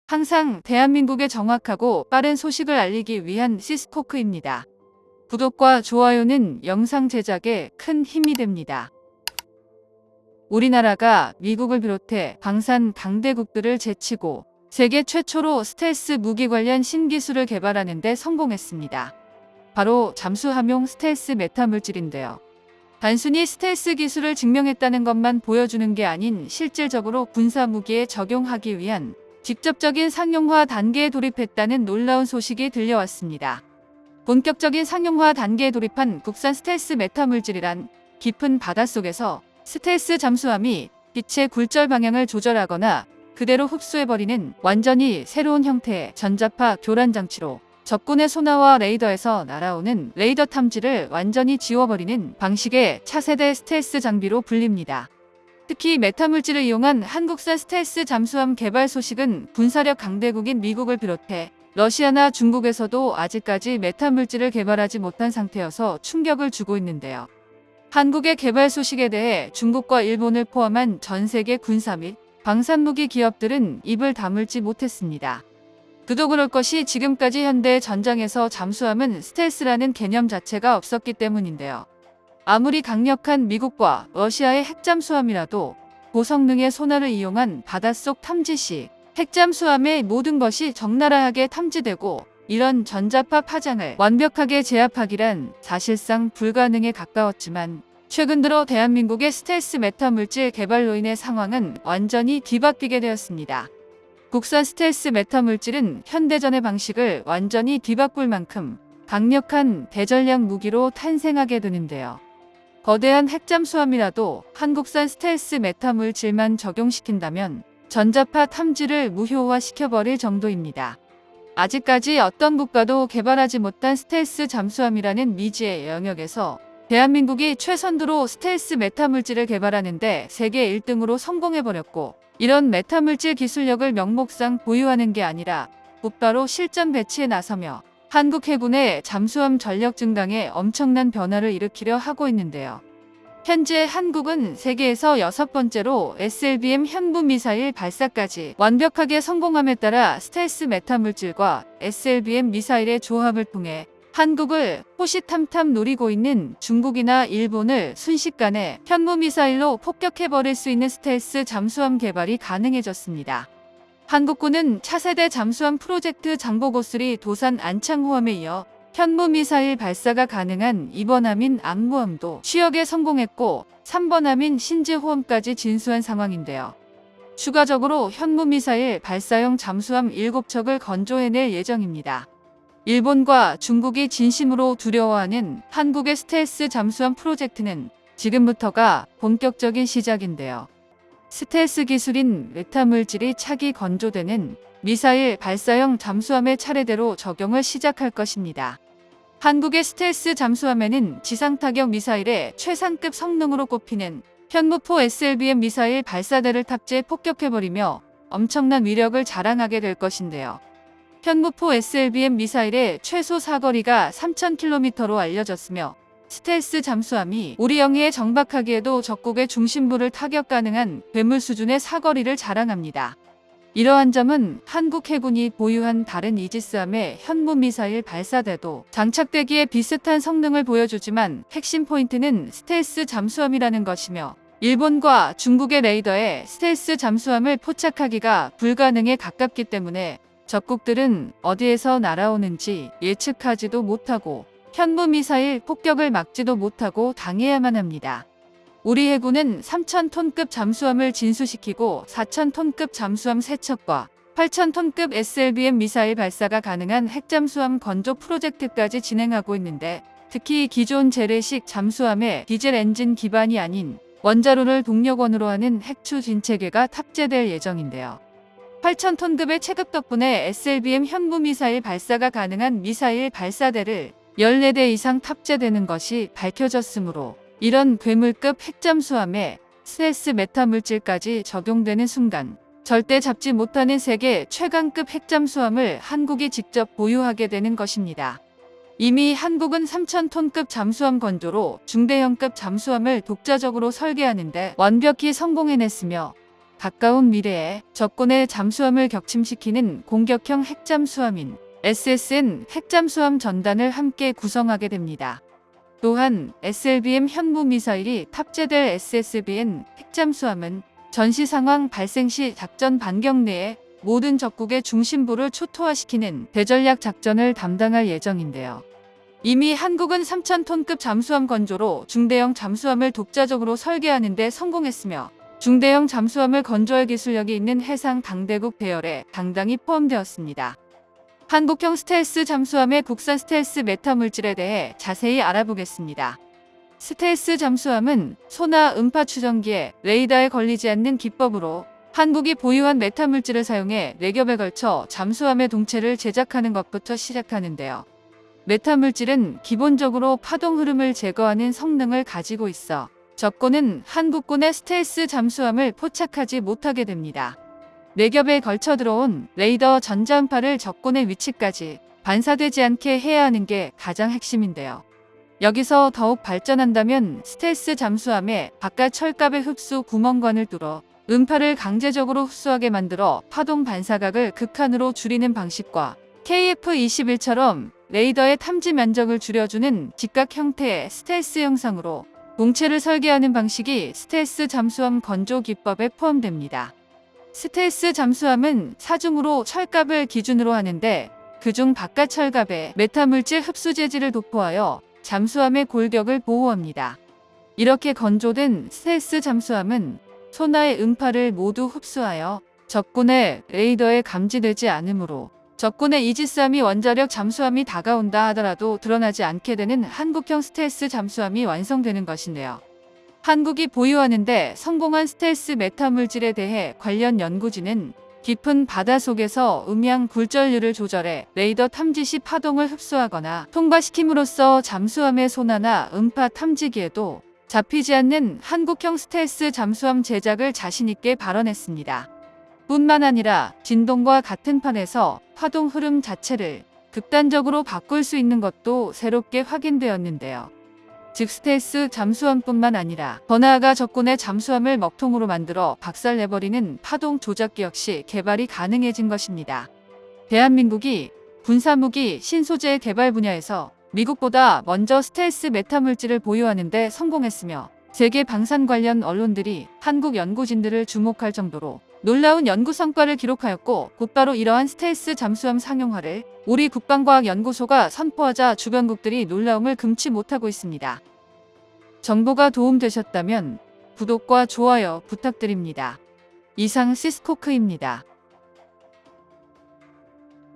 항상 대한민국에 정확하고 빠른 소식을 알리기 위한 시스코크입니다. 구독과 좋아요는 영상 제작에 큰 힘이 됩니다. 우리나라가 미국을 비롯해 방산 강대국들을 제치고 세계 최초로 스텔스 무기 관련 신기술을 개발하는 데 성공했습니다. 바로 잠수함용 스텔스 메타물질인데요. 단순히 스텔스 기술을 증명했다는 것만 보여주는 게 아닌 실질적으로 군사무기에 적용하기 위한 직접적인 상용화 단계에 돌입했다는 놀라운 소식이 들려왔습니다. 본격적인 상용화 단계에 돌입한 국산 스텔스 메타물질이란 깊은 바닷속에서 스텔스 잠수함이 빛의 굴절 방향을 조절하거나 그대로 흡수해버리는 완전히 새로운 형태의 전자파 교란 장치로 적군의 소나와 레이더에서 날아오는 레이더 탐지를 완전히 지워버리는 방식의 차세대 스텔스 장비로 불립니다. 특히 메타물질을 이용한 한국산 스텔스 잠수함 개발 소식은 군사력 강대국인 미국을 비롯해 러시아나 중국에서도 아직까지 메타물질을 개발하지 못한 상태여서 충격을 주고 있는데요. 한국의 개발 소식에 대해 중국과 일본을 포함한 전 세계 군사 및 방산무기 기업들은 입을 다물지 못했습니다. 그도 그럴 것이 지금까지 현대 전장에서 잠수함은 스텔스라는 개념 자체가 없었기 때문인데요. 아무리 강력한 미국과 러시아의 핵잠수함이라도 고성능의 소나를 이용한 바닷속 탐지 시 핵잠수함의 모든 것이 적나라하게 탐지되고 이런 전자파 파장을 완벽하게 제압하기란 사실상 불가능에 가까웠지만 최근 들어 대한민국의 스텔스 메타물질 개발로 인해 상황은 완전히 뒤바뀌게 되었습니다. 국산 스텔스 메타물질은 현대전의 방식을 완전히 뒤바꿀 만큼 강력한 대전략 무기로 탄생하게 되는데요. 거대한 핵잠수함이라도 한국산 스텔스 메타물질만 적용시킨다면 전자파 탐지를 무효화시켜버릴 정도입니다. 아직까지 어떤 국가도 개발하지 못한 스텔스 잠수함이라는 미지의 영역에서 대한민국이 최선두로 스텔스 메타물질을 개발하는데 세계 1등으로 성공해버렸고 이런 메타물질 기술력을 명목상 보유하는 게 아니라 곧바로 실전 배치에 나서며 한국 해군의 잠수함 전력 증강에 엄청난 변화를 일으키려 하고 있는데요. 현재 한국은 세계에서 6번째로 SLBM 현무 미사일 발사까지 완벽하게 성공함에 따라 스텔스 메타물질과 SLBM 미사일의 조합을 통해 한국을 호시탐탐 노리고 있는 중국이나 일본을 순식간에 현무 미사일로 폭격해버릴 수 있는 스텔스 잠수함 개발이 가능해졌습니다. 한국군은 차세대 잠수함 프로젝트 장보고3 도산 안창호함에 이어 현무 미사일 발사가 가능한 2번함인 악무함도 취역에 성공했고 3번함인 신지호함까지 진수한 상황인데요. 추가적으로 현무 미사일 발사용 잠수함 7척을 건조해낼 예정입니다. 일본과 중국이 진심으로 두려워하는 한국의 스텔스 잠수함 프로젝트는 지금부터가 본격적인 시작인데요. 스텔스 기술인 메타물질이 차기 건조되는 미사일 발사형 잠수함의 차례대로 적용을 시작할 것입니다. 한국의 스텔스 잠수함에는 지상타격 미사일의 최상급 성능으로 꼽히는 현무포 SLBM 미사일 발사대를 탑재해 폭격해버리며 엄청난 위력을 자랑하게 될 것인데요. 현무포 SLBM 미사일의 최소 사거리가 3,000km로 알려졌으며 스텔스 잠수함이 우리 영해에 정박하기에도 적국의 중심부를 타격 가능한 괴물 수준의 사거리를 자랑합니다. 이러한 점은 한국 해군이 보유한 다른 이지스함의 현무 미사일 발사대도 장착되기에 비슷한 성능을 보여주지만 핵심 포인트는 스텔스 잠수함이라는 것이며 일본과 중국의 레이더에 스텔스 잠수함을 포착하기가 불가능에 가깝기 때문에 적국들은 어디에서 날아오는지 예측하지도 못하고 현무 미사일 폭격을 막지도 못하고 당해야만 합니다. 우리 해군은 3,000톤급 잠수함을 진수시키고 4,000톤급 잠수함 3척과 8,000톤급 SLBM 미사일 발사가 가능한 핵잠수함 건조 프로젝트까지 진행하고 있는데 특히 기존 재래식 잠수함의 디젤 엔진 기반이 아닌 원자로를 동력원으로 하는 핵추 진체계가 탑재될 예정인데요. 8,000톤급의 체급 덕분에 SLBM 현무 미사일 발사가 가능한 미사일 발사대를 14대 이상 탑재되는 것이 밝혀졌으므로 이런 괴물급 핵잠수함에 스텔스 메타물질까지 적용되는 순간 절대 잡지 못하는 세계 최강급 핵잠수함을 한국이 직접 보유하게 되는 것입니다. 이미 한국은 3,000톤급 잠수함 건조로 중대형급 잠수함을 독자적으로 설계하는데 완벽히 성공해냈으며 가까운 미래에 적군의 잠수함을 격침시키는 공격형 핵잠수함인 SSN 핵잠수함 전단을 함께 구성하게 됩니다. 또한 SLBM 현무미사일이 탑재될 SSBN 핵잠수함은 전시 상황 발생 시 작전 반경 내에 모든 적국의 중심부를 초토화시키는 대전략 작전을 담당할 예정인데요. 이미 한국은 3,000톤급 잠수함 건조로 중대형 잠수함을 독자적으로 설계하는 데 성공했으며 중대형 잠수함을 건조할 기술력이 있는 해상 강대국 배열에 당당히 포함되었습니다. 한국형 스텔스 잠수함의 국산 스텔스 메타 물질에 대해 자세히 알아보겠습니다. 스텔스 잠수함은 소나 음파 추정기에 레이더에 걸리지 않는 기법으로 한국이 보유한 메타 물질을 사용해 4겹에 걸쳐 잠수함의 동체를 제작하는 것부터 시작하는데요. 메타 물질은 기본적으로 파동 흐름을 제거하는 성능을 가지고 있어 적군은 한국군의 스텔스 잠수함을 포착하지 못하게 됩니다. 4겹에 걸쳐 들어온 레이더 전자음파를 적군의 위치까지 반사되지 않게 해야 하는 게 가장 핵심인데요. 여기서 더욱 발전한다면 스텔스 잠수함의 바깥 철갑의 흡수 구멍관을 뚫어 음파를 강제적으로 흡수하게 만들어 파동 반사각을 극한으로 줄이는 방식과 KF-21처럼 레이더의 탐지 면적을 줄여주는 직각 형태의 스텔스 형상으로 동체를 설계하는 방식이 스텔스 잠수함 건조 기법에 포함됩니다. 스텔스 잠수함은 사중으로 철갑을 기준으로 하는데 그중 바깥 철갑에 메타물질 흡수 재질을 도포하여 잠수함의 골격을 보호합니다. 이렇게 건조된 스텔스 잠수함은 소나의 음파를 모두 흡수하여 적군의 레이더에 감지되지 않으므로 적군의 이지스함이 원자력 잠수함이 다가온다 하더라도 드러나지 않게 되는 한국형 스텔스 잠수함이 완성되는 것인데요. 한국이 보유하는데 성공한 스텔스 메타 물질에 대해 관련 연구진은 깊은 바다 속에서 음양 굴절률을 조절해 레이더 탐지 시 파동을 흡수하거나 통과시킴으로써 잠수함의 소나나 음파 탐지기에도 잡히지 않는 한국형 스텔스 잠수함 제작을 자신있게 발언했습니다. 뿐만 아니라 진동과 같은 판에서 파동 흐름 자체를 극단적으로 바꿀 수 있는 것도 새롭게 확인되었는데요. 즉 스텔스 잠수함뿐만 아니라 더 나아가 적군의 잠수함을 먹통으로 만들어 박살내버리는 파동 조작기 역시 개발이 가능해진 것입니다. 대한민국이 군사무기 신소재 개발 분야에서 미국보다 먼저 스텔스 메타 물질을 보유하는 데 성공했으며 세계 방산 관련 언론들이 한국 연구진들을 주목할 정도로 놀라운 연구 성과를 기록하였고 곧바로 이러한 스텔스 잠수함 상용화를 우리 국방과학연구소가 선포하자 주변국들이 놀라움을 금치 못하고 있습니다. 정보가 도움되셨다면 구독과 좋아요 부탁드립니다. 이상 시스코크입니다.